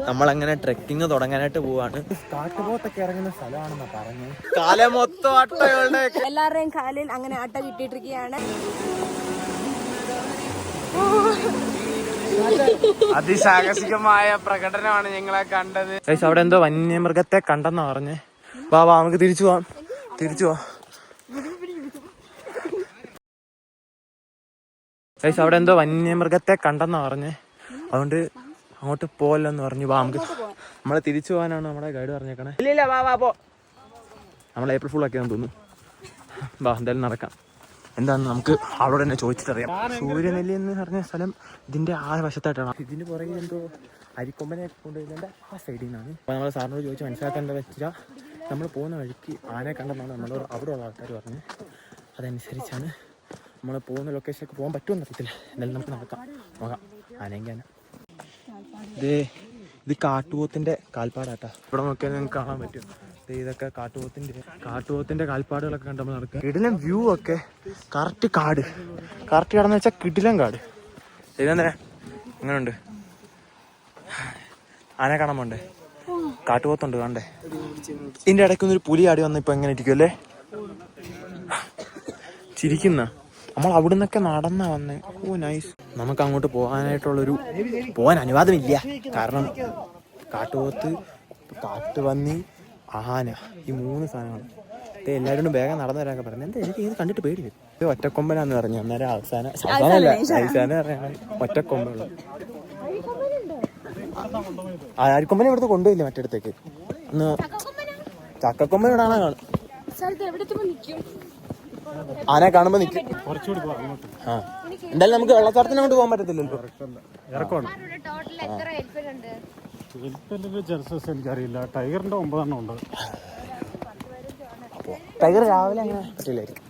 നമ്മളങ്ങനെ ട്രെക്കിങ് തുടങ്ങാനായിട്ട് പോവാണ്. കാട്ടുപോത്തൊക്കെ ഇറങ്ങുന്ന സ്ഥലമാണെന്നാ പറഞ്ഞു. കാലം മൊത്തം അട്ടകളുടെ എല്ലാവരുടെയും കാലിൽ അങ്ങനെ അട്ട കിട്ടിയിട്ടിരിക്കുകയാണ്. അതിസാഹസികമായ പ്രകടനമാണ് ഞങ്ങളെ കണ്ടത്. അവിടെ എന്തോ വന്യമൃഗത്തെ കണ്ടെന്നാ പറഞ്ഞേ. വാ നമുക്ക് തിരിച്ചു പോവാം. അവിടെ എന്തോ വന്യമൃഗത്തെ കണ്ടെന്നാ പറഞ്ഞേ. അതുകൊണ്ട് അങ്ങോട്ട് പോവല്ലെന്ന് പറഞ്ഞു. വാ നമുക്ക് നമ്മളെ തിരിച്ചു പോകാനാണ് നമ്മുടെ ഗൈഡ് പറഞ്ഞേക്കണേ. ഇല്ല വാ പോ. നമ്മൾ ഏപ്രിൽ ഫുൾ ആക്കിയാന്ന് തോന്നുന്നു. വാ എന്തായാലും നടക്കാം. എന്താന്ന് നമുക്ക് അവളോട് തന്നെ ചോദിച്ചിട്ടറിയാം. സൂര്യനെല്ലി എന്ന് പറഞ്ഞ സ്ഥലം ഇതിന്റെ ആ വശത്തായിട്ടാണ്. ഇതിന് പുറകെ എന്തോ അരിക്കൊമ്പനെ കൊണ്ടുവരുന്നതിന്റെ ആ സൈഡിൽ നിന്നാണ്. അപ്പൊ നമ്മൾ സാറിനോട് ചോദിച്ച് മനസ്സിലാക്കേണ്ട വെച്ചാൽ നമ്മൾ പോകുന്ന വഴിക്ക് ആനയെ കണ്ടെന്നാണ് നമ്മൾ അവിടെ ഉള്ള ആൾക്കാർ പറഞ്ഞത്. അതനുസരിച്ചാണ് നമ്മൾ പോകുന്ന ലൊക്കേഷനിലേക്ക് പോകാൻ പറ്റുമെന്ന് അറിയത്തില്ല. എന്തായാലും നമുക്ക് നോക്കാം. ആനയെങ്കിൽ ആന. ഇത് കാട്ടുപോത്തിന്റെ കാൽപ്പാടാട്ടാ. ഇവിടെ നോക്കിയാൽ നിങ്ങൾക്ക് കാണാൻ പറ്റും. ഇതൊക്കെ കാട്ടുപോത്തിന്റെ കാൽപ്പാടുകളൊക്കെ കണ്ട് നമ്മൾ നടക്കുക. കിടിലം വ്യൂ ഒക്കെ. കറക്റ്റ് കാടെന്ന് വെച്ചാൽ കിടിലം കാട്. ഇതെന്താ എങ്ങനെയുണ്ട്? ആന കാണാൻ പോണ്ടേ? കാട്ടുപോത്തുണ്ട് കണ്ടേ. ഇതിന്റെ ഇടയ്ക്കൊന്നൊരു പുലി ആടി വന്ന ഇപ്പൊ എങ്ങനെ ഇരിക്കും അല്ലേ? ചിരിക്കുന്ന നമ്മൾ അവിടെ നിന്നൊക്കെ നടന്നാ വന്നേ. ഓ നൈസ്. നമുക്ക് അങ്ങോട്ട് പോകാൻ അനുവാദമില്ല. കാരണം കാട്ടുപോത്ത്, കാട്ടുപന്നി, ആന, ഈ 3 സാധനങ്ങൾ. എല്ലാവരോടും വേഗം നടന്നു വരാനൊക്കെ പറഞ്ഞു. എന്താ എനിക്ക് ഇത് കണ്ടിട്ട് പേടി വരും. ഇത് ഒറ്റക്കൊമ്പനാന്ന് പറഞ്ഞു. അന്നേരം അവസാനം പറയണ ഒറ്റക്കൊമ്പുള്ള ആരിക്കൊമ്പനെ ഇവിടുത്തെ കൊണ്ടുപോയില്ല മറ്റേടത്തേക്ക്. ഒന്ന് ചക്കക്കൊമ്പൻ ഇവിടെ കാണാൻ കാണും. ആനെ കാണുമ്പോ നിൽക്കും. എന്തായാലും നമുക്ക് വെള്ളച്ചാട്ടത്തിന് കൊണ്ട് പോകാൻ പറ്റത്തില്ലല്ലോ. എനിക്കറിയില്ല. ടൈഗറിന്റെ 9 എണ്ണം ഉണ്ട്. ടൈഗർ രാവിലെ അങ്ങനെ പറ്റില്ലായിരിക്കും.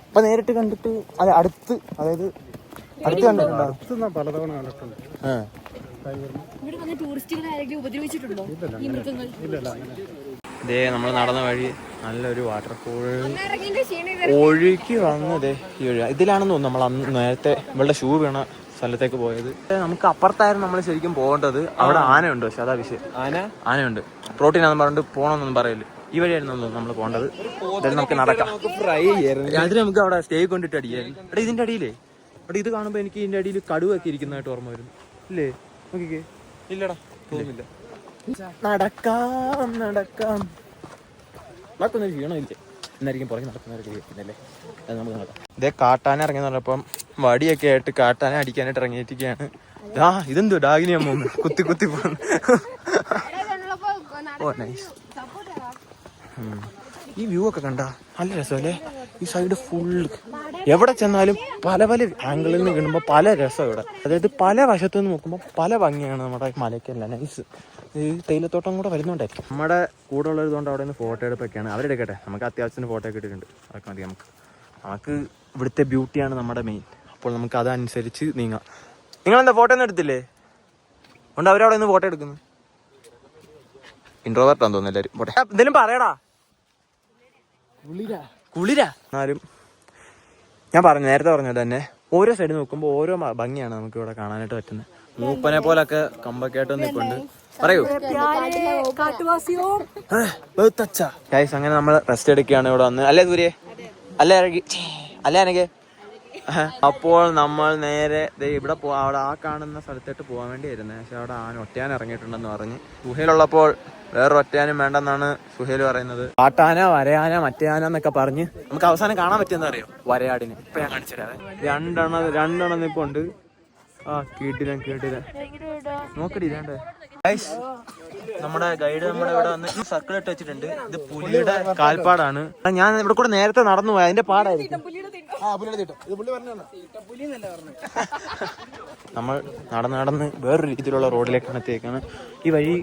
ഇപ്പൊ നേരിട്ട് കണ്ടിട്ട് അടുത്ത് കണ്ടിട്ടുണ്ടോ? പലതവണ കണ്ടിട്ടുണ്ട്. ഇതേ നമ്മൾ നടന്ന വഴി നല്ലൊരു വാട്ടർഫോൾ ഒഴുകി വന്നതേ ഈ വഴി. ഇതിലാണെന്ന് തോന്നുന്നു നമ്മൾ അന്ന് നേരത്തെ ഇവളുടെ ഷൂ വീണ സ്ഥലത്തേക്ക് പോയത്. നമുക്ക് അപ്പുറത്തായിരുന്നു നമ്മൾ ശരിക്കും പോകേണ്ടത്. അവിടെ ആനയുണ്ട്. പക്ഷെ അതാ വിഷയം. ആനയുണ്ട്. പ്രോട്ടീൻ ആണെന്ന് പറഞ്ഞിട്ട് പോകണമെന്നൊന്നും പറയില്ല. ഈ വഴിയായിരുന്നു നമ്മൾ പോകേണ്ടത്. എന്തായാലും നമുക്ക് നടക്കാം. രാത്രി നമുക്ക് അവിടെ സ്റ്റേ കൊണ്ടിട്ട് അടിക്കായിരുന്നു. ഇവിടെ ഇതിന്റെ അടിയിലേ അവിടെ ഇത് കാണുമ്പോ എനിക്ക് ഇതിന്റെ അടിയിൽ കടുവൊക്കെ ഇരിക്കുന്നതായിട്ട് ഓർമ്മ വരുന്നു. ഇല്ലേ? നോക്കിക്കേ. ഇല്ലടാ തോന്നുന്നില്ല. നടക്കാം. നടക്കുന്നൊരു ക്ഷീണമില്ല. എന്നായിരിക്കും പുറകെ നടക്കുന്നവരൊക്കെ ഇരിക്കുന്നല്ലേ. അത് നമുക്ക് നടക്കാം. ഇതേ കാട്ടാന ഇറങ്ങിയെന്ന് പറഞ്ഞപ്പം വടിയൊക്കെ ആയിട്ട് കാട്ടാനെ അടിക്കാനായിട്ട് ഇറങ്ങിയിരിക്കുകയാണ്. ഇതെന്തോ ഡാഗിനി അമ്മ കുത്തി പോകുന്നു. ഓ നൈസ്. ഈ വ്യൂ ഒക്കെ കണ്ട നല്ല രസമല്ലേ? ഈ സൈഡ് ഫുള്ള് എവിടെ ചെന്നാലും പല ആംഗിളിൽ നിന്ന് കിട്ടുമ്പോൾ പല രസം ഇവിടെ. അതായത് പല വശത്തു നിന്ന് നോക്കുമ്പോൾ പല ഭംഗിയാണ് നമ്മുടെ മലയ്ക്കല്ല. നൈസ്. ഈ തേയിലത്തോട്ടം കൂടെ വരുന്നുണ്ടായിരിക്കും. നമ്മുടെ കൂടെ ഉള്ളതുകൊണ്ട് അവിടെ നിന്ന് ഫോട്ടോ എടുപ്പൊക്കെയാണ്. അവരെടുക്കട്ടെ. നമുക്ക് അത്യാവശ്യത്തിന് ഫോട്ടോ ഒക്കെ എടുക്കുന്നുണ്ട്. അതൊക്കെ മതി. നമുക്ക് ഇവിടുത്തെ ബ്യൂട്ടിയാണ് നമ്മുടെ മെയിൻ. അപ്പോൾ നമുക്ക് അതനുസരിച്ച് നീങ്ങാം. നിങ്ങളെന്താ ഫോട്ടോ ഒന്നും എടുത്തില്ലേ? അതുകൊണ്ട് അവരവിടെ നിന്ന് ഫോട്ടോ എടുക്കുന്നു. ഇൻട്രോവേർട്ടാന്ന് തോന്നുന്നു എല്ലാവരും. പോട്ടെ. എന്തെങ്കിലും പറയടാ. കുളിരാ. എന്നാലും ഞാൻ നേരത്തെ പറഞ്ഞത് തന്നെ ഓരോ സൈഡ് നോക്കുമ്പോൾ ഓരോ ഭംഗിയാണ് നമുക്ക് ഇവിടെ കാണാനായിട്ട് പറ്റുന്നത്. മൂപ്പനെ പോലൊക്കെ കമ്പൊക്കെയായിട്ട് നിൽപ്പുണ്ട്. പറയൂ. അങ്ങനെ നമ്മൾ റെസ്റ്റ് എടുക്കുകയാണ് ഇവിടെ വന്ന്. അല്ലേ സൂര്യ? അല്ലേ അനക്കെ? അപ്പോൾ നമ്മൾ നേരെ ഇവിടെ അവിടെ ആ കാണുന്ന സ്ഥലത്തോട്ട് പോകാൻ വേണ്ടി വരുന്നത്. പക്ഷെ അവിടെ ഒറ്റയാൻ ഇറങ്ങിയിട്ടുണ്ടെന്ന് പറഞ്ഞ്. സുഹേലുള്ളപ്പോൾ വേറൊരു ഒറ്റയാനും വേണ്ടെന്നാണ് സുഹേൽ പറയുന്നത്. കാട്ടാന, വരയാന, മറ്റേയാന എന്നൊക്കെ പറഞ്ഞ് നമുക്ക് അവസാനം കാണാൻ പറ്റുമെന്ന് അറിയോ? വരയാടിന്. ഇപ്പൊ ഞാൻ കാണിച്ചുതരാം. രണ്ടെണ്ണം ഇപ്പൊ ഉണ്ട്. കേട്ടില്ല നോക്കടി. ഇതേണ്ടേ നമ്മുടെ ഗൈഡ് നമ്മുടെ ഇവിടെ വന്ന് സർക്കിൾ ഇട്ട് വെച്ചിട്ടുണ്ട്. ഇത് പുലിയുടെ കാൽപ്പാടാണ്. ഞാൻ ഇവിടെ കൂടെ നേരത്തെ നടന്നു പോയി. അതിന്റെ പാടായിരിക്കും. നമ്മൾ നടന്ന് വേറൊരു രീതിയിലുള്ള റോഡിലേക്കാണ് എത്തിയേക്കാണ്. ഈ വഴി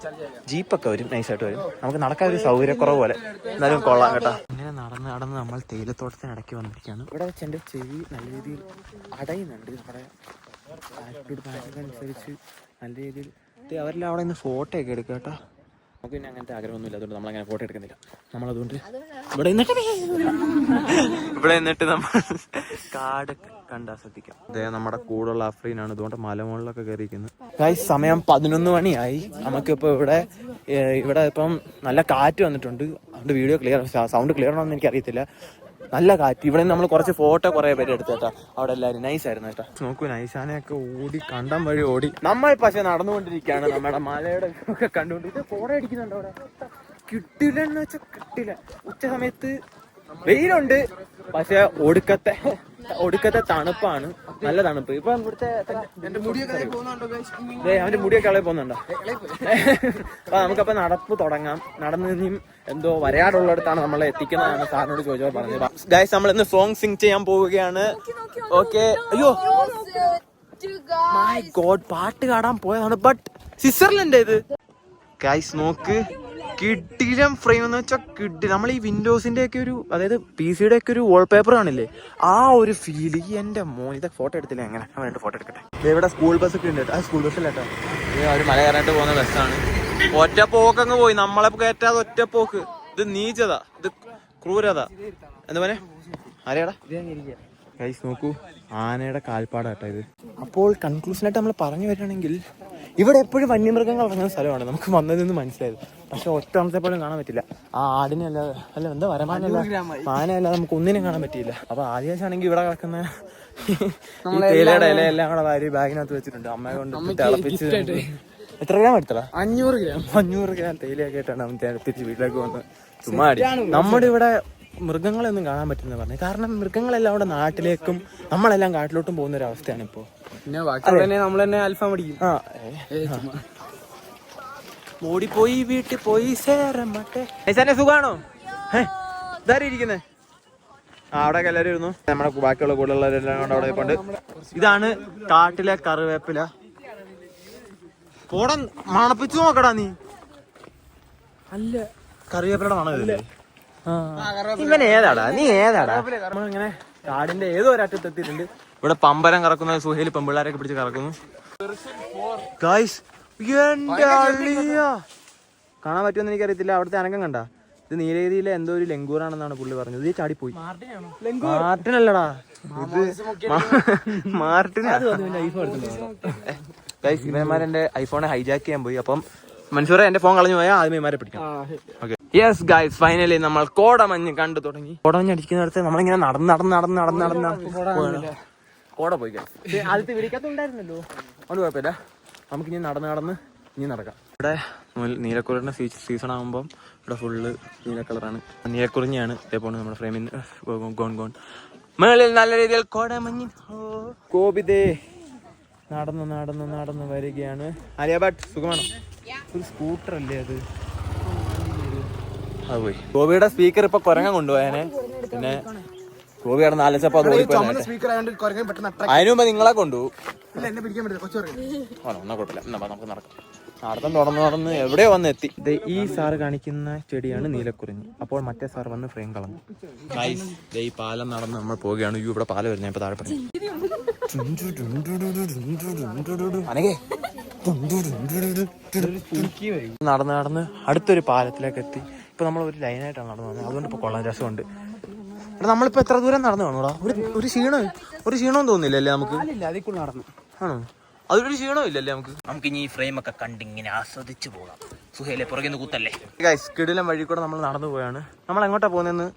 ജീപ്പൊക്കെ വരും, നൈസായിട്ട് വരും. നമുക്ക് നടക്കാൻ ഒരു സൗകര്യക്കുറവ് പോലെ. എന്നാലും കൊള്ളാം കേട്ടോ. ഇങ്ങനെ നടന്ന് നമ്മൾ തേയിലത്തോട്ടത്തിനിടയ്ക്ക് വന്നിരിക്കുകയാണ്. ഇവിടെ വെച്ച് എൻ്റെ ചെവി നല്ല രീതിയിൽ അടയുന്നുണ്ട്. നമ്മുടെ അനുസരിച്ച് നല്ല രീതിയിൽ അവരെല്ലാം അവിടെ നിന്ന് ഫോട്ടോ ഒക്കെ എടുക്കുക കേട്ടോ. നമുക്ക് പിന്നെ അങ്ങനത്തെ ആഗ്രഹമൊന്നുമില്ല, അതുകൊണ്ട് നമ്മളങ്ങനെ ഫോട്ടോ എടുക്കുന്നില്ല. നമ്മളതുകൊണ്ട് ഇവിടെ നിന്നിട്ട് നമ്മൾ കാട് കണ്ടാസ്വദിക്കാം. അതേ നമ്മുടെ കൂടുള്ള അഫ്രീനാണ്, ഇതുകൊണ്ട് മലമുകളിലൊക്കെ കയറിയിരിക്കുന്നത്. ഗൈസ് സമയം 11 മണിയായി. നമുക്കിപ്പോൾ ഇവിടെ ഇപ്പം നല്ല കാറ്റ് വന്നിട്ടുണ്ട്. അതുകൊണ്ട് വീഡിയോ സൗണ്ട് ക്ലിയർ ആണെന്ന് എനിക്കറിയത്തില്ല. നല്ല കാറ്റ്. ഇവിടെ നമ്മൾ കുറച്ച് ഫോട്ടോ കുറേ പേര് എടുത്തേട്ടാ. അവിടെ എല്ലാവരും നൈസായിരുന്നു കേട്ടോ. നോക്കൂ, നൈസാനെയൊക്കെ ഓടി കണ്ടം വഴി ഓടി. നമ്മൾ പക്ഷെ നടന്നുകൊണ്ടിരിക്കുകയാണ് നമ്മുടെ മലയുടെ ഒക്കെ കണ്ടുകൊണ്ട്. ഇത് ഫോട്ടോ അടിക്കുന്നുണ്ട് അവിടെ. കിട്ടില്ലെന്ന് വെച്ചാൽ കിട്ടില്ല. ഉച്ച സമയത്ത് വെയിലുണ്ട്, പക്ഷെ ഒടുക്കത്തെ തണുപ്പാണ്. നല്ല തണുപ്പ്. ഇപ്പൊ ഇവിടുത്തെ അവന്റെ മുടിയൊക്കെ കളയിൽ പോകുന്നുണ്ടോ? അപ്പൊ നമുക്കപ്പൊ നടപ്പ് തുടങ്ങാം. നടന്ന് ഇനിയും എന്തോ വരയാടുള്ളിടത്താണ് നമ്മളെ എത്തിക്കുന്നതാണ് സാറിനോട് ചോദിച്ചപ്പോൾ പറഞ്ഞത്. ഗൈസ് നമ്മൾ ഇന്ന് സോങ് സിംഗ് ചെയ്യാൻ പോവുകയാണ്. ഓക്കെ. അയ്യോ മൈ ഗോഡ്, പാട്ട് കാണാൻ പോയതാണ്. ബട്ട് സ്വിറ്റ്സർലൻഡ് ഇത്. ഗൈസ് നോക്ക്, കിടിലം ഫ്രെയിം എന്ന് വെച്ചാൽ കിട്ടി. നമ്മൾ ഈ വിൻഡോസിന്റെ ഒക്കെ ഒരു, അതായത് PC-യുടെ ഒക്കെ ഒരു വാൾപേപ്പർ കാണില്ലേ, ആ ഒരു ഫീൽ. എന്റെ മോൻ, ഇതൊക്കെ ഫോട്ടോ എടുത്തില്ല. എങ്ങനെ വേണ്ട ഫോട്ടോ എടുക്കട്ടെ. ഇവിടെ സ്കൂൾ ബസ് ഒക്കെ ഉണ്ട്. ആ സ്കൂൾ ബസ്സിലാട്ടോ. ഒരു മല കയറാനായിട്ട് പോകുന്ന ബസ്സാണ്. ഒറ്റപ്പോക്കങ്ങ് പോയി, നമ്മളെ കയറ്റാതെ ഒറ്റപ്പോക്ക്. ഇത് നീചത, ഇത് ക്രൂരത. എന്താ പറയാ, ആരെയാടാ ഗൈസ് നോക്കൂ, ആനയുടെ കാൽപ്പാടാട്ടോ ഇത്. അപ്പോൾ കൺക്ലൂഷനായിട്ട് നമ്മൾ പറഞ്ഞു വരികയാണെങ്കിൽ, ഇവിടെ എപ്പോഴും വന്യമൃഗങ്ങൾ ഇറങ്ങുന്ന സ്ഥലമാണ്. നമുക്ക് വന്നതെന്ന് മനസ്സിലായത്. പക്ഷെ ഒറ്റ പോലും കാണാൻ പറ്റില്ല. ആ ആടിനെ അല്ല എന്താ വരമാനല്ല മാനയല്ല, നമുക്ക് ഒന്നിനും കാണാൻ പറ്റിയില്ല. അപ്പൊ ആദ്യമാണെങ്കിൽ ഇവിടെ കിടക്കുന്ന തേയിലയുടെ ഇലയെല്ലാം കൂടെ വാരി ബാഗിനകത്ത് വെച്ചിട്ടുണ്ട്. അമ്മയെ കൊണ്ട് തിളപ്പിച്ച്. എത്ര ഗ്രാം എടുത്തടാ? 500 ഗ്രാം തേയിലയൊക്കെ ആയിട്ടാണ് അവൻ തിളപ്പിച്ച് വീട്ടിലേക്ക് വന്ന് ചുമ്മാ അടി. നമ്മുടെ ഇവിടെ മൃഗങ്ങളെയൊന്നും കാണാൻ പറ്റുന്ന പറഞ്ഞു. കാരണം മൃഗങ്ങളെല്ലാം അവിടെ നാട്ടിലേക്കും നമ്മളെല്ലാം കാട്ടിലോട്ടും പോകുന്ന ഒരു അവസ്ഥയാണ് ഇപ്പോ. നമ്മൾ തന്നെ അൽഫാം അടിക്കും. ഓടിപ്പോയി വീട്ടിൽ പോയി സേരമട്ടെ. സുഖാണോ? ഇതാരും ഇരിക്കുന്നേ? അവിടെ എല്ലാവരും ഇരുന്നു. നമ്മുടെ ബാക്കിയുള്ള കൂടുതലുള്ളവരെല്ലാം കൊണ്ട് അവിടെ കൊണ്ട്. ഇതാണ് കാട്ടിലെ കറിവേപ്പില. പോട മണപ്പിച്ചു നോക്കടാ നീ. അല്ല, കറിവേപ്പിലയുടെ മണം ഇതില്ലേ? ഇവൻ ഏതാടാ, നീ ഏതാടാ? നമ്മളിങ്ങനെ കാടിന്റെ ഏതോ ഒരറ്റത്തെത്തിയിട്ടുണ്ട്. ഇവിടെ പമ്പരം കറക്കുന്ന സുഹേലി പെമ്പിള്ളാരൊക്കെ പിടിച്ച് കറക്കുന്നു. ഗൈസ്, എന്റെ അളിയാ, കാണാൻ പറ്റുമെന്ന് എനിക്കറിയത്തില്ല. അവിടുത്തെ അനക്കം കണ്ട? ഇത് നീലഗിരിയിലെ എന്തോ ഒരു ലങ്കൂറാണെന്നാണ് പുള്ളി പറഞ്ഞത്. ഇത് ചാടിപ്പോയി. മാർട്ടിനല്ലടാ, ഇത് മാർട്ടിൻ. ഗൈസ്, ഇവന്മാരെന്റെ ഐഫോണെ ഹൈജാക്ക് ചെയ്യാൻ പോയി. അപ്പം മൻസൂറെ എന്റെ ഫോൺ കളഞ്ഞു പോയാൽ ആദ്യം ഇവന്മാരെ പിടിക്കാം. ഓക്കെ. യെസ് ഗൈസ്, ഫൈനലി നമ്മൾ കോടമഞ്ഞ് കണ്ടു തുടങ്ങി. കോടമഞ്ഞ് അടിക്കുന്നിടത്ത് നമ്മളിങ്ങനെ നടന്ന് കോട പോയി. ആദ്യത്തെ വിളിക്കാത്തുണ്ടായിരുന്നല്ലോ, അതുകൊണ്ട് കുഴപ്പമില്ല. നമുക്കിനി നടന്ന് ഇനി നടക്കാം. ഇവിടെ നീലക്കുറിന്റെ സീസൺ ആകുമ്പോൾ ഇവിടെ ഫുള്ള് നീല കളറാണ്. നീലക്കുറിഞ്ഞാണ് ഇതേപോലെ നമ്മുടെ ഫ്രെയിമിൽ ഗോൺ മേളിൽ നല്ല രീതിയിൽ കോടമഞ്ഞ്. കോപിതേ നടന്ന് വരികയാണ്. ആലിയ ഭട്ട്, സുഖമാണോ? ഒരു സ്കൂട്ടർ അല്ലേ അത്? അത് പോയി. ഗോപിയുടെ സ്പീക്കർ ഇപ്പൊ കുരങ്ങൻ കൊണ്ടുപോയാനെ. പിന്നെ ഗോപിയാണ് നാലച്ചപ്പോ അത് ഓടിപ്പോയി. അതിനു മുമ്പ് നിങ്ങളെ കൊണ്ടുപോകും. ഒന്നാ കുഴപ്പമില്ല. നമുക്ക് നടക്കാം. നടന്ന് എവിടെയോ വന്ന് എത്തി. ഈ സാറ് കാണിക്കുന്ന ചെടിയാണ് നീലക്കുറിഞ്ഞി. അപ്പോൾ മറ്റേ സാർ വന്ന് ഫ്രെയിം കളഞ്ഞു. ഈ പാലം നടന്ന് നമ്മൾ പോവുകയാണ്. ഇവിടെ പാലം വരുന്ന ഇപ്പൊ താഴെ പറഞ്ഞു. നടന്ന് അടുത്തൊരു പാലത്തിലേക്ക് എത്തി. ഇപ്പൊ നമ്മൾ ഒരു ലൈനായിട്ടാണ് നടന്നു വന്നത്. അതുകൊണ്ട് ഇപ്പൊ കൊള്ളാൻ രസമുണ്ട്. നമ്മളിപ്പോ എത്ര ദൂരം നടന്നു കാണൂടാ? ഒരു ക്ഷീണവും തോന്നില്ലല്ലേ നമുക്ക്? ആണോ? അതൊരു ക്ഷീണവും ഇല്ലല്ലേ നമുക്ക്? ഇനി ഈ ഫ്രെയിം ഒക്കെ കണ്ടിങ്ങനെ ആസ്വദിച്ചു പോകാം. സുഹേലെ പുറകെ നിന്ന് കൂത്തല്ലേ. ഗൈസ്, കിടിലം വഴി കൂടെ നമ്മൾ നടന്നു പോയാണ്. നമ്മൾ എങ്ങോട്ടാ പോകുന്നതെന്ന്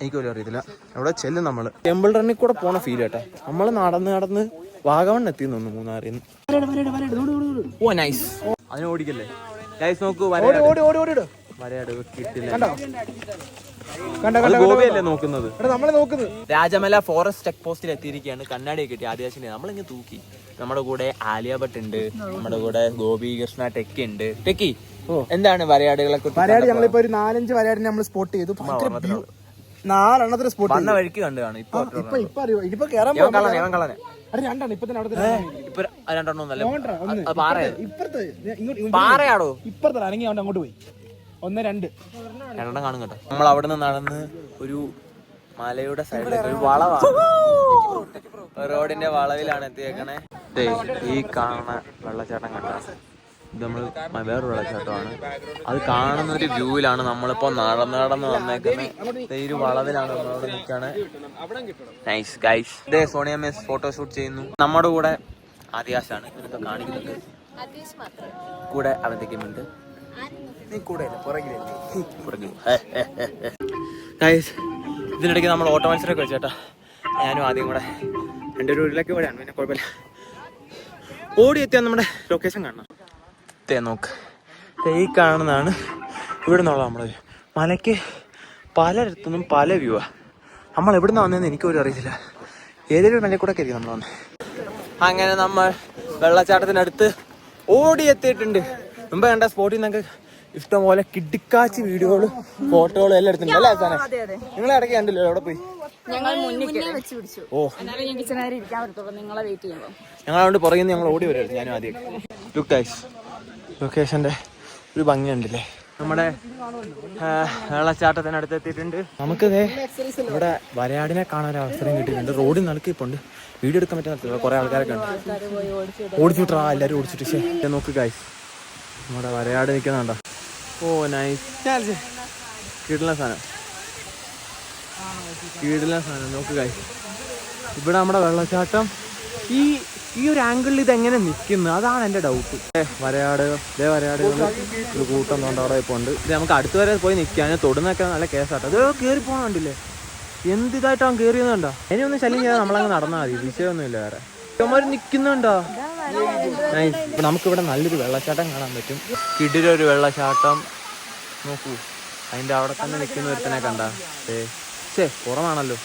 എനിക്ക് പോലും അറിയത്തില്ല. എവിടെ ചെല്ലും നമ്മള്. ടെമ്പിൾ റണ്ണിൽ കൂടെ പോണ ഫീൽ കേട്ടാ. നമ്മള് നടന്ന് വാഗമൺ എത്തിന്ന് തോന്നുന്നു, മൂന്നാറിൽ നിന്ന്. ഓ നൈസ്. അതിന് ഓടിക്കല്ലേ ഗൈസ്. നോക്കൂ, വരയാട് കിട്ടില്ല. ഗോപിയല്ലേ നോക്കുന്നത്? രാജമല ഫോറസ്റ്റ് ചെക്ക് പോസ്റ്റിൽ എത്തിയിരിക്കുകയാണ്. കണ്ണാടി കിട്ടി ആദിവാസിനെ. നമ്മളിങ്ങനെ തൂക്കി. നമ്മുടെ കൂടെ ആലിയ ഭട്ട് ഉണ്ട്, നമ്മുടെ കൂടെ ഗോപി കൃഷ്ണ ടെക്കി ഉണ്ട്. ടെക്കി, എന്താണ് വരയാടുകളെ കുറിച്ച്? വരയാട് ഞങ്ങളിപ്പോ ഒരു 4-5 വരയാടിനെ നമ്മൾ സ്പോട്ട് ചെയ്തു. 4 സ്പോട്ട് വന്ന വഴിക്ക് കണ്ടു കാണും. ഇപ്പൊ പാറയാടോ ഇപ്പറത്തെ അനങ്ങി അങ്ങോട്ട് പോയി. 1-2 കാണും കേട്ടോ. നമ്മൾ അവിടെ നിന്ന് നടന്ന് ഒരു മലയുടെ സൈഡിലേക്ക് ഒരു വളവാണ്. റോഡിന്റെ വളവിലാണ് എത്തിയേക്കണേ. ഈ കാണുന്ന വെള്ളച്ചാട്ടം കണ്ട ഇത് നമ്മൾ വേറൊരു വെള്ളച്ചാട്ടമാണ്. അത് കാണുന്ന ഒരു വ്യൂവിലാണ് നമ്മളിപ്പോൾ നടന്ന് വന്നേക്കുന്നത്. ഈ ഒരു വളവിലാണ് നമ്മളവിടെ നിൽക്കുകയാണ്. Nice guys. ഇതേ സോണിയ മിസ് ഫോട്ടോഷൂട്ട് ചെയ്യുന്നു. നമ്മുടെ കൂടെ ആദിവാസാണ് ഇതൊക്കെ കാണിക്കുന്നുണ്ട്. കൂടെ അവന്തിക്കുന്നുണ്ട്. ഗൈസ് ഇതിനിടയ്ക്ക് നമ്മൾ ഓട്ടോ മത്സരമൊക്കെ വെച്ചേട്ടാ. ഞാനും ആദ്യം കൂടെ എൻ്റെ ഒരു ഉരുളൊക്കെ ഇവിടെയാണ്, പിന്നെ കുഴപ്പമില്ല. ഓടിയെത്തിയാൽ നമ്മുടെ ലൊക്കേഷൻ കാണണം. നോക്ക്, ഈ കാണുന്നതാണ് ഇവിടെ നിന്നുള്ള നമ്മൾ മലയ്ക്ക് പലയിടത്തുനിന്നും പല വ്യൂവാ. നമ്മൾ എവിടെ നിന്ന് വന്നതെന്ന് എനിക്കൊരു അറിയില്ല. ഏതൊരു മലയിൽ കൂടെ ആയിരിക്കും നമ്മൾ വന്നത്. അങ്ങനെ നമ്മൾ വെള്ളച്ചാട്ടത്തിനടുത്ത് ഓടിയെത്തിയിട്ടുണ്ട്. മുമ്പ് കണ്ട സ്പോട്ടിൽ നിന്നൊക്കെ ഇഷ്ടംപോലെ കിടുക്കാച്ചി വീഡിയോകളും ഫോട്ടോകളും എല്ലാം എടുത്തിട്ടുണ്ട് അല്ലേ സാധനം? നിങ്ങളെ ഇടയ്ക്ക് കണ്ടില്ലോ എവിടെ പോയി? ഞങ്ങളതുകൊണ്ട് പുറകിൽ നിന്ന് ഞങ്ങൾ ഓടി വരുമായിരുന്നു. ഞാനും ആദ്യം ലുക്ക് ഗൈസ്, ലൊക്കേഷന്റെ ഒരു ഭംഗി ഉണ്ടല്ലേ. നമ്മുടെ വെള്ളച്ചാട്ടത്തിനടുത്ത് എത്തിയിട്ടുണ്ട്. നമുക്കിതേ ഇവിടെ വരയാടിനെ കാണാൻ ഒരു അവസരം കിട്ടിയിട്ടുണ്ട്. റോഡിൽ നടക്കിപ്പോണ്ട്, വീഡിയോ എടുക്കാൻ പറ്റുന്ന കുറെ ആൾക്കാരൊക്കെ ഉണ്ട്. ഓടിച്ചുവിട്ടാ എല്ലാവരും ഓടിച്ചിട്ട്. നോക്ക് ഗൈസ്, നമ്മുടെ വരയാട് നിൽക്കുന്നുണ്ടോ? ഓ നൈസ്, കിടിലൻ സാധനം, കിടിലൻ സാധനം. നോക്ക് ഗൈസ്, ഇവിടെ നമ്മുടെ വെള്ളച്ചാട്ടം ഈ ഒരു ആംഗിളിൽ ഇതെങ്ങനെ നിൽക്കുന്നു, അതാണ് എൻ്റെ ഡൗട്ട്. വരയാട്, ഇതേ വരയാടുകൾ ഒരു കൂട്ടം കൊണ്ട് അവിടെ ഇപ്പോൾ ഉണ്ട്. ഇത് നമുക്ക് അടുത്ത് വരെ പോയി നിൽക്കാൻ, തൊടുന്നൊക്കെ നല്ല കേസാട്ടോ. അത് കയറി പോകണം കണ്ടില്ലേ, എന്തിതായിട്ടാണ് കയറിയെന്നുണ്ടോ. ഇനി ഒന്നും ശല്യം ചെയ്യാതെ നമ്മളങ്ങ് നടന്നാൽ മതി, വിഷയമൊന്നുമില്ല. വേറെ ഇവന്മാർ നിൽക്കുന്നുണ്ടോ? നൈസ്. ഇപ്പം നമുക്കിവിടെ നല്ലൊരു വെള്ളച്ചാട്ടം കാണാൻ പറ്റും. കിടിലൊരു വെള്ളച്ചാട്ടം. നോക്കൂ, അതിൻ്റെ അവിടെ തന്നെ നിൽക്കുന്ന ഒരുത്തനെ കണ്ട. കുറവാണല്ലോ,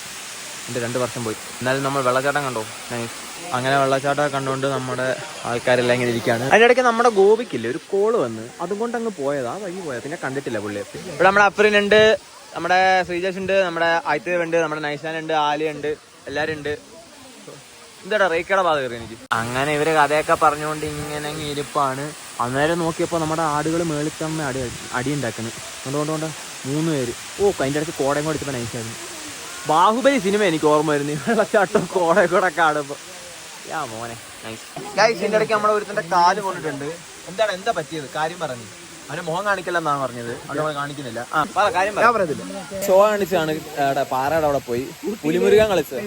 എൻ്റെ 2 വർഷം പോയി. എന്നാലും നമ്മൾ വെള്ളച്ചാട്ടം കണ്ടോ? നൈസ്. അങ്ങനെ വെള്ളച്ചാട്ടം കണ്ടുകൊണ്ട് നമ്മുടെ ആൾക്കാരെല്ലാം ഇങ്ങനെ ഇരിക്കുകയാണ്. അതിൻ്റെ ഇടയ്ക്ക് നമ്മുടെ ഗോപിക്കില്ലേ ഒരു കോള് വന്ന്, അതുകൊണ്ട് അങ്ങ് പോയതാ, വഴി പോയത്. പിന്നെ കണ്ടിട്ടില്ല പുള്ളിയെ. ഇവിടെ നമ്മുടെ അഫ്രിനുണ്ട്, നമ്മുടെ ശ്രീജേഷ് ഉണ്ട്, നമ്മുടെ ആയിത്തേവ് ഉണ്ട്, നമ്മുടെ നൈസാനുണ്ട്, ആലിയുണ്ട്, എല്ലാവരും ഉണ്ട്. എന്താടാ റേക്കട ബാധ കയറി എനിക്ക്. അങ്ങനെ ഇവര് കഥയൊക്കെ പറഞ്ഞുകൊണ്ട് ഇങ്ങനെ ഇരിപ്പാണ്. അന്നേരം നോക്കിയപ്പോൾ നമ്മുടെ ആടുകൾ മേളിത്തമ്മ അടി ഉണ്ടാക്കുന്നത്. അതുകൊണ്ടുകൊണ്ട് 3 പേര്. അതിൻ്റെ ഇടയ്ക്ക് കോടയും കൂടെ എടുത്തപ്പോൾ നൈസായിരുന്നു. ബാഹുബലി സിനിമ എനിക്ക് ഓർമ്മ വരുന്നു, വെള്ളച്ചാട്ടം കോടയും കൂടെ കാണുമ്പോൾ. മോനെ നൈസ്. ഇതിൻ്റെ ഇടയ്ക്ക് നമ്മുടെ ഒരുത്തൻ്റെ കാല് കൊണ്ടിട്ടുണ്ട്. എന്താ പറ്റിയത്? കാര്യം പറഞ്ഞു. അവനെ മുഖം കാണിക്കില്ലെന്നാണ് പറഞ്ഞത്, അവിടെ കാണിക്കുന്നില്ല. കാര്യം പറയത്തില്ല. ഷോ കാണിച്ചാണ് പാറയുടെ അവിടെ പോയി പുലിമുരുകൻ കളിച്ചത്.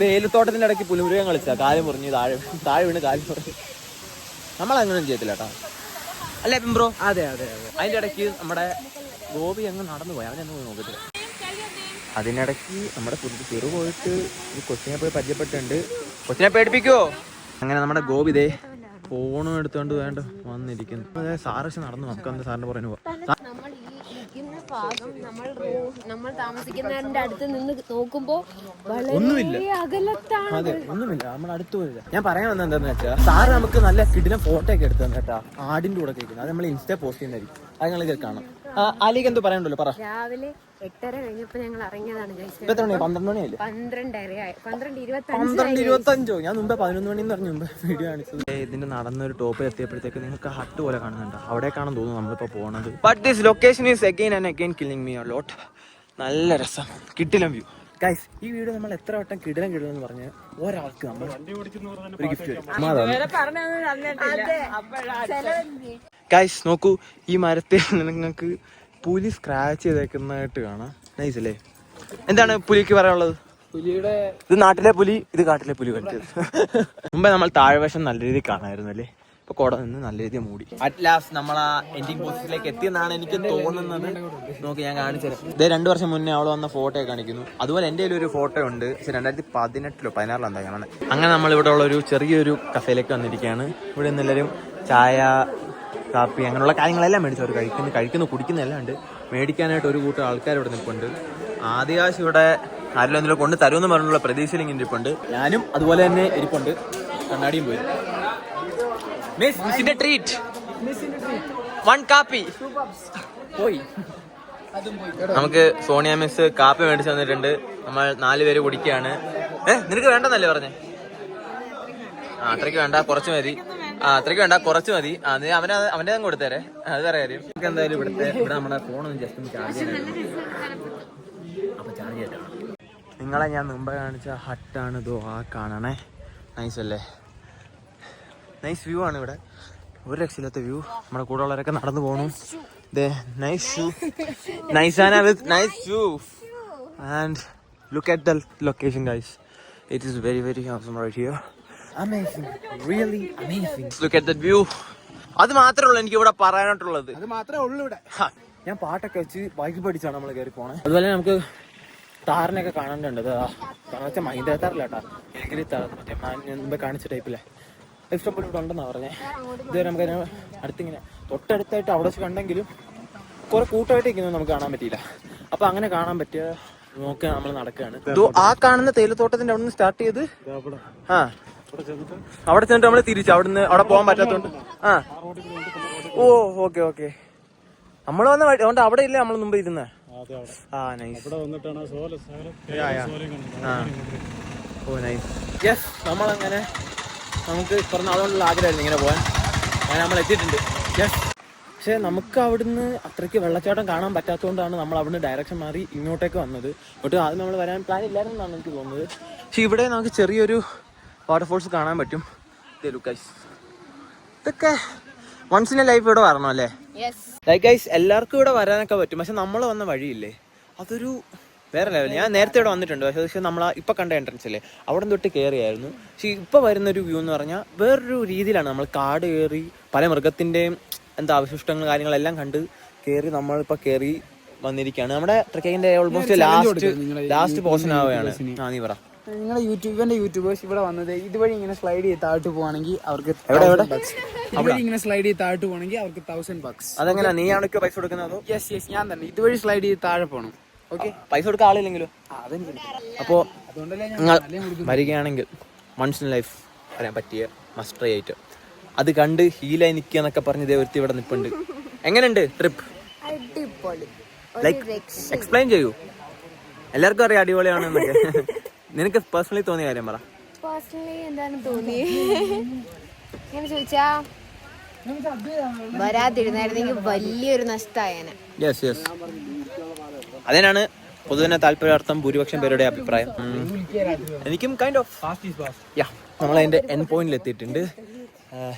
തേയിലത്തോട്ടത്തിന്റെ ഇടയ്ക്ക് പുലിമുരുകൻ കളിച്ച കാര്യം മുറിഞ്ഞ് താഴെ വീണ് കാര്യം മുറിഞ്ഞ്. നമ്മളങ്ങനെ ചെയ്യത്തില്ല കേട്ടോ, അല്ലേ പിംബ്രോ? അതെ. അതിന്റെ ഇടയ്ക്ക് നമ്മുടെ ഗോപി അങ്ങ് നടന്നു പോയി, അവനൊന്നും പോയി നോക്കത്തില്ല. അതിനിടയ്ക്ക് നമ്മുടെ ചെറു പോയിട്ട് ഈ കൊച്ചിനെ പോയി പരിചയപ്പെട്ടിട്ടുണ്ട്. കൊച്ചിനെ പേടിപ്പിക്കുവോ? അങ്ങനെ നമ്മുടെ ഗോപി ദേ ഫോണും എടുത്തോണ്ട് വേണ്ട വന്നിരിക്കുന്നു. സാറ് നടന്നു, നമുക്ക് എന്താ സാറിന്റെ പുറകെ പോവാം. നമ്മൾ താമസിക്കുന്നതിന്റെ അടുത്ത് നിന്ന് നോക്കുമ്പോ ഒന്നുമില്ല. അതെ, ഒന്നുമില്ല, നമ്മൾ അടുത്ത് പോയില്ല. ഞാൻ പറയാൻ വന്നത് എന്താന്ന് വെച്ചാൽ, സാറ് നമുക്ക് നല്ല കിടിലൻ ഫോട്ടോ ഒക്കെ എടുത്തു കേട്ടാ. ആടിന്റെ കൂടെ കേൾക്കുന്നത് അത് നമ്മൾ ഇൻസ്റ്റ പോസ്റ്റ് ചെയ്യുന്നതായിരിക്കും. അത് ഞങ്ങൾ കാണാം. അലിക്ക് എന്തോ പറയാനുണ്ടല്ലോ, പറ. രാവിലെ 8:30 കഴിഞ്ഞപ്പോ ഞങ്ങൾ ഇറങ്ങിയതാണ്. 12 മണിയല്ലേ? 12:25. ഞാൻ മുമ്പേ 11 മണി എന്ന് പറഞ്ഞു മുമ്പ് വീഡിയോ കാണിച്ചത്. ഇതിന്റെ നടന്നൊരു ടോപ്പിൽ എത്തിയപ്പോഴത്തേക്ക് നിങ്ങൾക്ക് ഹട്ട് പോലെ കാണുന്നുണ്ട്. അവിടെ കാണാൻ തോന്നുന്നു നമ്മളിപ്പോ പോണത്. But this location is again and again killing me a lot. നല്ല രസം, കിടിലൻ വ്യൂ. ഗൈസ്, ഈ വീഡിയോ നമ്മൾ എത്ര വട്ടം കിടിലൻ എന്ന് പറഞ്ഞാൽ ഒരാൾക്ക് നമ്മൾ ഒരു ഗിഫ്റ്റ് വരും. ഗൈസ് നോക്കൂ, ഈ മരത്തിൽ നിങ്ങൾക്ക് പുലി സ്ക്രാച്ച് ചെയ്തേക്കുന്നതായിട്ട് കാണാം. നൈസ് അല്ലേ? എന്താണ് പുലിക്ക് പറയാനുള്ളത്? ഇത് നാട്ടിലെ പുലി, ഇത് കാട്ടിലെ പുലി കളിച്ചത്. മുമ്പേ നമ്മൾ താഴ്വശം നല്ല രീതിയിൽ കാണാമായിരുന്നു അല്ലേ? ഇപ്പൊ കോട നിന്ന് നല്ല രീതിയിൽ മൂടി. അറ്റ് ലാസ്റ്റ് നമ്മൾ ആ എൻഡിങ് പോസ്റ്റിലേക്ക് എത്തിയെന്നാണ് എനിക്ക് തോന്നുന്നത്. നോക്കി ഞാൻ കാണിച്ചത്. ഇതേ 2 വർഷം മുന്നേ അവൾ വന്ന ഫോട്ടോ കാണിക്കുന്നു. അതുപോലെ എൻ്റെ ഒരു ഫോട്ടോ ഉണ്ട്, പക്ഷെ 2018 16 എന്താ കാണുന്നത്. അങ്ങനെ നമ്മൾ ഇവിടെ ഉള്ള ഒരു ചെറിയൊരു കഫേയിലേക്ക് വന്നിരിക്കുകയാണ്. ഇവിടെ നിന്ന് എല്ലാവരും ചായ, കാപ്പി അങ്ങനെയുള്ള കാര്യങ്ങളെല്ലാം മേടിച്ചു. അവർ കഴിക്കുന്നു കുടിക്കുന്നതെല്ലാം ഉണ്ട്. മേടിക്കാനായിട്ട് ഒരു കൂട്ടം ആൾക്കാർ ഇവിടെ നിൽപ്പുണ്ട്. ആദിവാസി ഇവിടെ ആരെല്ലാം എന്തെങ്കിലും കൊണ്ട് തരുമെന്ന് പറഞ്ഞുള്ള പ്രതീക്ഷയിൽ ഇങ്ങനെ ഇരിപ്പുണ്ട്. ഞാനും അതുപോലെ തന്നെ ഇരിപ്പുണ്ട്. കണ്ണാടിയും പോയി. മിസ്സിന്റെ ട്രീറ്റ് 1 കാപ്പി പോയി. നമുക്ക് സോണിയ മിസ് കാപ്പി മേടിച്ചു തന്നിട്ടുണ്ട്. നമ്മൾ 4 പേര് കുടിക്കുകയാണ്. നിനക്ക് വേണ്ടെന്നല്ലേ പറഞ്ഞേ? അത്രയ്ക്ക് വേണ്ട, കുറച്ച് മതി. അത്രയ്ക്ക് വേണ്ട, കുറച്ച് മതി. അവൻ്റെ കൊടുത്തേരെ, അത് വേറെ കാര്യം. നമുക്ക് എന്തായാലും ഇവിടെ നമ്മുടെ ഫോണൊന്ന് ജസ്റ്റ് ഒന്ന് ചാർജ് ചെയ്യാനായിരുന്നു. അപ്പൊ ചാർജ് ചെയ്തിട്ടാണ്. നിങ്ങളെ ഞാൻ മുമ്പ് കാണിച്ച ഹട്ടാണ് ഇതോ ആ കാണണേ. നൈസ് അല്ലേ? നൈസ് വ്യൂ ആണ് ഇവിടെ. ഒരു രക്ഷയില്ലാത്ത വ്യൂ. നമ്മുടെ കൂടെ ഉള്ളവരൊക്കെ നടന്നു പോകണു. നൈസ് ഷൂ, നൈസാന with nice shoe. And look at the location guys. It is very very awesome right here. Amazing, really amazing. Look at that view. അത് മാത്രമേ ഉള്ളൂ എനിക്ക് ഇവിടെ പറയാനായിട്ടുള്ളത്. അത് മാത്രമേ ഉള്ളൂ ഇവിടെ. ഞാൻ പാട്ടൊക്കെ വെച്ച് ബൈക്ക് പഠിച്ചാണ് നമ്മൾ കയറി പോണേ. അതുപോലെ നമുക്ക് താറിനൊക്കെ കാണാനുണ്ട്. കാരണം വെച്ചാൽ മൈൻഡ് താറില്ല കേട്ടോ, എലഗിരി താർ, മറ്റേ മുമ്പേ കാണിച്ച ടൈപ്പിലെ ഇഷ്ടപ്പെട്ടിട്ടുണ്ടെന്നാ പറഞ്ഞേ. ഇതുവരെ നമുക്ക് അടുത്തിങ്ങനെ തൊട്ടടുത്തായിട്ട് അവിടെ വെച്ച് കണ്ടെങ്കിലും കുറെ കൂട്ടമായിട്ട് ഇരിക്കുന്നത് നമുക്ക് കാണാൻ പറ്റിയില്ല. അപ്പൊ അങ്ങനെ കാണാൻ പറ്റിയ നോക്കി നമ്മൾ നടക്കുകയാണ്. ആ കാണുന്ന തേയിലത്തോട്ടത്തിന്റെ അവിടെ നിന്ന് സ്റ്റാർട്ട് ചെയ്ത് അവിടെ ചെന്നിട്ട് നമ്മൾ തിരിച്ചു അവിടുന്ന് അവിടെ പോകാൻ പറ്റാത്തോണ്ട് ഓ ഓക്കെ ഓക്കെ. നമ്മൾ വന്ന വഴി അതുകൊണ്ട് അവിടെ ഇല്ലേ നമ്മൾ മുമ്പ് ഇരുന്നേ. നമ്മളങ്ങനെ നമുക്ക് കുറേ നാളുകൊണ്ടുള്ള ആഗ്രഹമായിരുന്നു ഇങ്ങനെ പോകാൻ. അങ്ങനെ നമ്മൾ എത്തിയിട്ടുണ്ട്. പക്ഷെ നമുക്ക് അവിടുന്ന് അത്രയ്ക്ക് വെള്ളച്ചാട്ടം കാണാൻ പറ്റാത്തതുകൊണ്ടാണ് നമ്മൾ അവിടുന്ന് ഡയറക്ഷൻ മാറി ഇങ്ങോട്ടേക്ക് വന്നത്. ഒട്ടും ആദ്യം നമ്മൾ വരാൻ പ്ലാൻ ഇല്ലായിരുന്നാണ് എനിക്ക് തോന്നുന്നത്. പക്ഷെ ഇവിടെ നമുക്ക് ചെറിയൊരു വാട്ടർഫോൾസ് കാണാൻ പറ്റും. ഇതൊക്കെ വൺസ് ഇൻ എ ലൈഫ് ഇവിടെ വരണം അല്ലേ? ലൈക്ക് ഗൈസ് എല്ലാവർക്കും ഇവിടെ വരാനൊക്കെ പറ്റും. പക്ഷെ നമ്മൾ വന്ന വഴിയില്ലേ അതൊരു വേറെ ലെവൽ. ഞാൻ നേരത്തെ ഇവിടെ വന്നിട്ടുണ്ട്. പക്ഷെ നമ്മൾ ഇപ്പം കണ്ട എൻട്രൻസ് അല്ലേ അവിടെ തൊട്ട് കയറിയായിരുന്നു. പക്ഷെ ഇപ്പം വരുന്നൊരു വ്യൂ എന്ന് പറഞ്ഞാൽ വേറൊരു രീതിയിലാണ്. നമ്മൾ കാട് കയറി പല മൃഗത്തിൻ്റെയും അവശിഷ്ടങ്ങൾ കാര്യങ്ങളെല്ലാം കണ്ട് കയറി നമ്മളിപ്പോൾ കയറി വന്നിരിക്കുകയാണ്. നമ്മുടെ ട്രെക്കിങ്ങിന്റെ ഓൾമോസ്റ്റ് ലാസ്റ്റ് പോർഷൻ ആവുകയാണ്. നീ പറ. നിങ്ങളുടെ യൂട്യൂബേഴ്സ് ഇവിടെ വന്നത് ഇതുവഴി ഇങ്ങനെ സ്ലൈഡ് ചെയ്ത് താഴ്ത്തു പോവാണെങ്കിൽ അവർക്ക് ഇങ്ങനെ സ്ലൈഡ് ചെയ്ത് താഴ്ത്തു പോകണമെങ്കിൽ അവർക്ക് $1000. അതെങ്ങനെ നീ ആണൊക്കെ പൈസ കൊടുക്കുന്നത്? യെസ് ഞാൻ തന്നെ ഇതുവഴി സ്ലൈഡ് ചെയ്ത് താഴെ പോകണം. ഓക്കെ, പൈസ കൊടുക്കാൻ ആളില്ലെങ്കിലോ? അപ്പോൾ നിങ്ങൾ വരികയാണെങ്കിൽ വൺസ് ഇൻ ലൈഫ് വരാൻ പറ്റിയ മസ്റ്റ് ട്രൈ ആയിട്ട് അത് കണ്ട് ഹീലായി നിൽക്കുക എന്നൊക്കെ പറഞ്ഞ് ദേവത്തി ഇവിടെ നിൽപ്പുണ്ട്. എങ്ങനെയുണ്ട് ട്രിപ്പ്? ലൈക്ക് എക്സ്പ്ലെയിൻ ചെയ്യൂ. എല്ലാവർക്കും അറിയാം അടിപൊളിയാണെന്നൊക്കെ. നിനക്ക് പേഴ്സണലി തോന്നിയ കാര്യം പറ. പേഴ്സണലി എന്താണ് തോന്നിയത് ഇങ്ങനെ ചോദിച്ചാ വരാതിരുന്നായിരുന്നെങ്കിൽ വലിയൊരു നഷ്ടമായേനെ. യെസ് യെസ്, അതിനാണ് പൊതുവിനെ താല്പര്യാർത്ഥം ഭൂരിപക്ഷം പേരുടെ അഭിപ്രായം. എനിക്കും കൈൻഡ് ഓഫ് നമ്മൾ അതിന്റെ എൻഡ് പോയിന്റിൽ എത്തിയിട്ടുണ്ട്.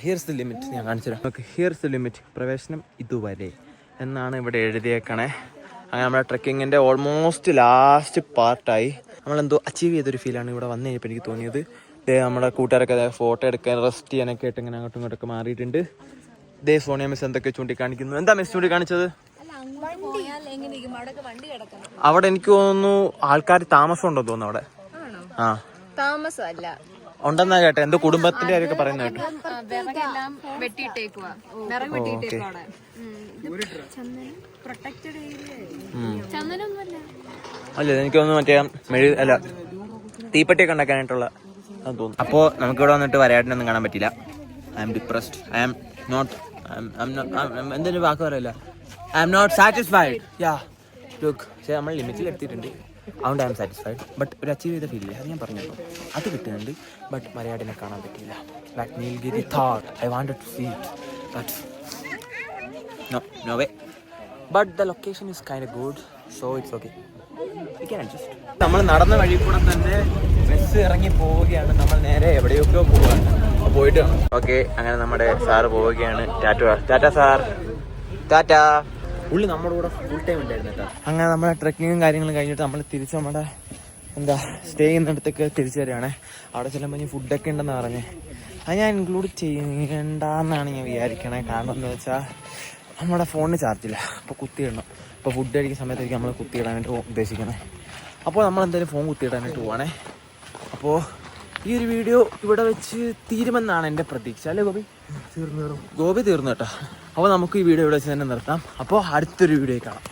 Here's the limit. ഞാൻ കാണിച്ചു തരാം. Okay, here's the limit. പ്രവേശനം ഇതുവരെ എന്നാണ് ഇവിടെ എഴുതിയേക്കണേ. അങ്ങനെ നമ്മുടെ ട്രെക്കിങ്ങിൻ്റെ ഓൾമോസ്റ്റ് ലാസ്റ്റ് പാർട്ടായി. നമ്മളെന്തോ അച്ചീവ് ചെയ്തൊരു ഫീലാണ് ഇവിടെ വന്നു കഴിഞ്ഞപ്പോൾ എനിക്ക് തോന്നിയത്. നമ്മുടെ കൂട്ടുകാരൊക്കെ ഫോട്ടോ എടുക്കാൻ റെസ്റ്റ് ചെയ്യാനൊക്കെ ആയിട്ട് ഇങ്ങനെ അങ്ങോട്ടും ഇങ്ങോട്ടൊക്കെ മാറിയിട്ടുണ്ട്. ദേ സോണിയ മിസ് എന്തൊക്കെ ചൂണ്ടിക്കാണിക്കുന്നു. എന്താ മിസ് ചൂണ്ടിക്കാണിച്ചത്? അവിടെ എനിക്ക് തോന്നുന്നു ആൾക്കാർ താമസം ഉണ്ടോ തോന്നുന്നു അവിടെ. താമസമല്ല ഉണ്ടെന്നാ കേട്ടെ, എന്തോ കുടുംബത്തിന്റെ കാര്യമൊക്കെ പറയുന്ന കേട്ടു. അല്ല എനിക്ക് തോന്നുന്നു മറ്റേ അല്ല തീപ്പെട്ടിയൊക്കെ ഉണ്ടാക്കാനായിട്ടുള്ള തോന്നുന്നു. അപ്പോൾ നമുക്കിവിടെ വന്നിട്ട് വരയാട്ടിനൊന്നും കാണാൻ പറ്റില്ല. I'm depressed. I'm not എന്തെങ്കിലും വാക്ക് പറയില്ല. I'm not satisfied. Look, പക്ഷേ നമ്മൾ ലിമിറ്റിൽ എത്തിയിട്ടുണ്ട്. അതുകൊണ്ട് ഐ എം സാറ്റിസ്ഫൈഡ്. ബട്ട് ഒരു അച്ചീവ് ചെയ്ത ഫീൽ ഇല്ല, അത് ഞാൻ പറഞ്ഞല്ലോ. അത് കിട്ടുന്നുണ്ട്. ബട്ട് മലയാടിനെ കാണാൻ പറ്റില്ല. Like Nilgiri thought I wanted to see it, but no way. But the location is kind of good, so it's okay. We can adjust. നമ്മൾ നടന്ന വഴി കൂടെ തന്നെ ബസ് ഇറങ്ങി പോവുകയാണ്. നമ്മൾ നേരെ എവിടെയൊക്കെയോ പോവാണ്. പോയിട്ട് ഓക്കെ, അങ്ങനെ നമ്മുടെ സാറ് പോവുകയാണ്. ടാറ്റ സാർ, ടാറ്റ. പുള്ളി നമ്മുടെ കൂടെ ഫുൾ ടൈം ഉണ്ടായിരുന്നു കേട്ടോ. അങ്ങനെ നമ്മുടെ ട്രെക്കിങ്ങും കാര്യങ്ങളും കഴിഞ്ഞിട്ട് നമ്മൾ തിരിച്ച് നമ്മുടെ സ്റ്റേ ചെയ്യുന്നിടത്തേക്ക് തിരിച്ചു വരികയാണേ. അവിടെ ചെല്ലുമ്പോൾ ഫുഡൊക്കെ ഉണ്ടെന്ന് പറഞ്ഞേ. അത് ഞാൻ ഇൻക്ലൂഡ് ചെയ്യണ്ടെന്നാണ് ഞാൻ വിചാരിക്കണേ. കാരണം എന്താ വെച്ചാൽ നമ്മുടെ ഫോണിന് ചാർജില്ല. അപ്പോൾ കുത്തിയിടണം. ഇപ്പോൾ ഫുഡ് കഴിക്കുന്ന സമയത്തായിരിക്കും നമ്മൾ കുത്തിയിടാനായിട്ട് ഉദ്ദേശിക്കണേ. അപ്പോൾ നമ്മൾ എന്തായാലും ഫോൺ കുത്തിയിടാനായിട്ട് പോവാണേ. അപ്പോൾ ഈ ഒരു വീഡിയോ ഇവിടെ വെച്ച് തീരുമെന്നാണ് എൻ്റെ പ്രതീക്ഷ. അല്ലേ ഗോപി? ഗോപി തീർന്നു കേട്ടോ. അപ്പോൾ നമുക്ക് ഈ വീഡിയോ ഇവിടെ വെച്ച് തന്നെ നിർത്താം. അപ്പോൾ അടുത്തൊരു വീഡിയോ കാണാം.